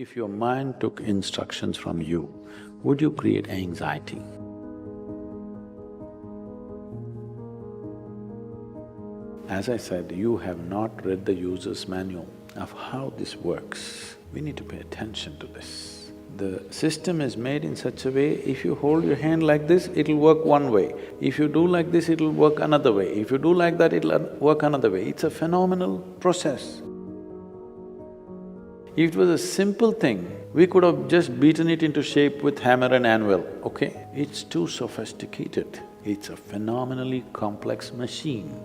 If your mind took instructions from you, would you create anxiety? As I said, you have not read the user's manual of how this works. We need to pay attention to this. The system is made in such a way, if you hold your hand like this, it'll work one way. If you do like this, it'll work another way. If you do like that, it'll work another way. It's a phenomenal process. If it was a simple thing, we could have just beaten it into shape with hammer and anvil, okay? It's too sophisticated. It's a phenomenally complex machine.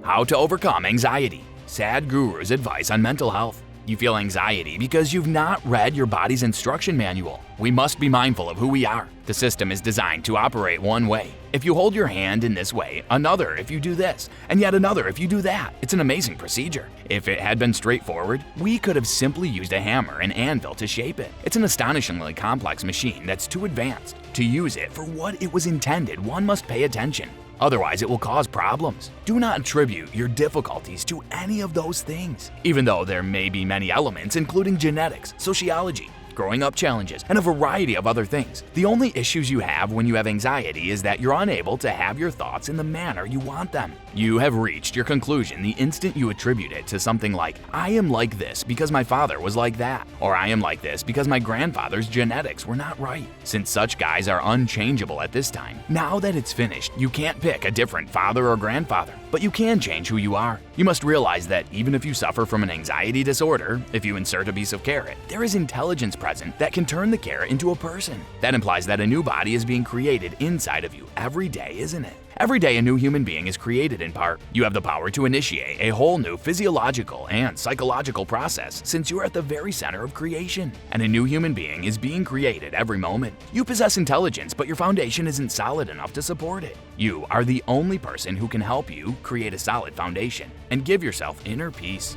How to overcome anxiety. Sadhguru's advice on mental health. You feel anxiety because you've not read your body's instruction manual. We must be mindful of who we are. The system is designed to operate one way. If you hold your hand in this way, another if you do this, and yet another if you do that. It's an amazing procedure. If it had been straightforward, we could have simply used a hammer and anvil to shape it. It's an astonishingly complex machine that's too advanced. To use it for what it was intended, one must pay attention. Otherwise, it will cause problems. Do not attribute your difficulties to any of those things, even though there may be many elements including genetics, sociology, growing up challenges, and a variety of other things. The only issues you have when you have anxiety is that you're unable to have your thoughts in the manner you want them. You have reached your conclusion the instant you attribute it to something like, I am like this because my father was like that, or I am like this because my grandfather's genetics were not right. Since such guys are unchangeable at this time, now that it's finished, you can't pick a different father or grandfather, but you can change who you are. You must realize that even if you suffer from an anxiety disorder, if you insert a piece of carrot, there is intelligence present that can turn the carrot into a person. That implies that a new body is being created inside of you every day, isn't it? Every day a new human being is created in part. You have the power to initiate a whole new physiological and psychological process since you are at the very center of creation. And a new human being is being created every moment. You possess intelligence, but your foundation isn't solid enough to support it. You are the only person who can help you create a solid foundation and give yourself inner peace.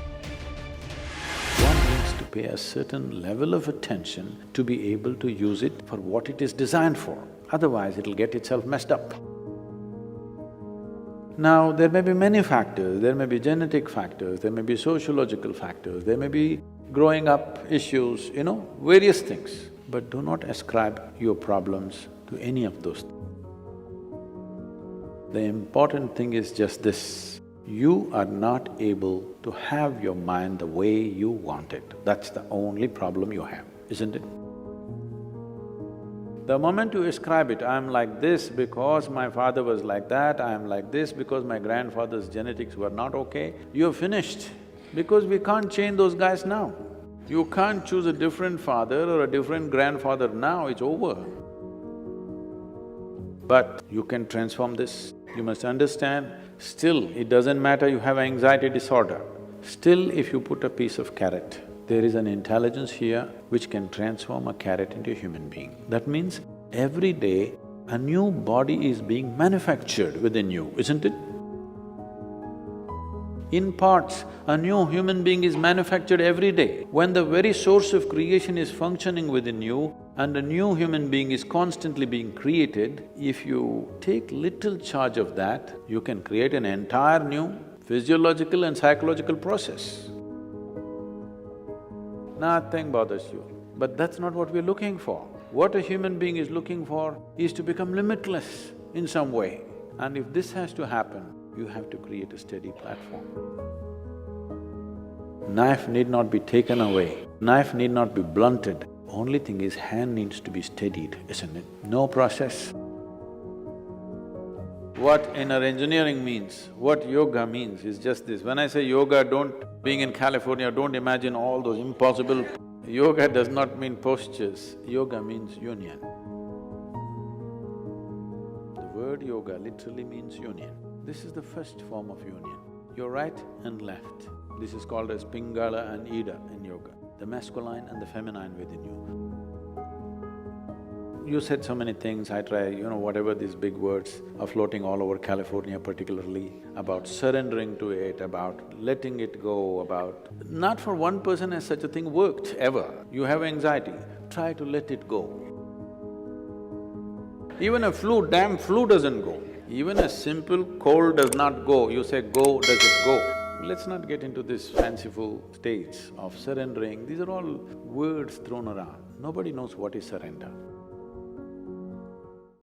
One needs to pay a certain level of attention to be able to use it for what it is designed for. Otherwise, it'll get itself messed up. Now, there may be many factors, there may be genetic factors, there may be sociological factors, there may be growing up issues, various things. But do not ascribe your problems to any of those. The important thing is just this, you are not able to have your mind the way you want it. That's the only problem you have, isn't it? The moment you ascribe it, I'm like this because my father was like that, I'm like this because my grandfather's genetics were not okay, you're finished. Because we can't change those guys now. You can't choose a different father or a different grandfather now, it's over. But you can transform this. You must understand, still it doesn't matter you have anxiety disorder. Still, if you put a piece of carrot, there is an intelligence here which can transform a carrot into a human being. That means every day a new body is being manufactured within you, isn't it? In parts, a new human being is manufactured every day. When the very source of creation is functioning within you and a new human being is constantly being created, if you take little charge of that, you can create an entire new physiological and psychological process. Nothing bothers you. But that's not what we're looking for. What a human being is looking for is to become limitless in some way. And if this has to happen, you have to create a steady platform. Knife need not be taken away, knife need not be blunted. Only thing is, hand needs to be steadied, isn't it? No process. What inner engineering means, what yoga means is just this. When I say yoga, being in California, don't imagine all those impossible… Yoga does not mean postures, yoga means union. The word yoga literally means union. This is the first form of union, your right and left. This is called as Pingala and Ida in yoga, the masculine and the feminine within you. You said so many things, I try, whatever these big words are floating all over California particularly, about surrendering to it, about letting it go, about… Not for one person has such a thing worked, ever. You have anxiety, try to let it go. Even a damn flu doesn't go. Even a simple cold does not go, you say go, does it go? Let's not get into this fanciful states of surrendering, these are all words thrown around. Nobody knows what is surrender.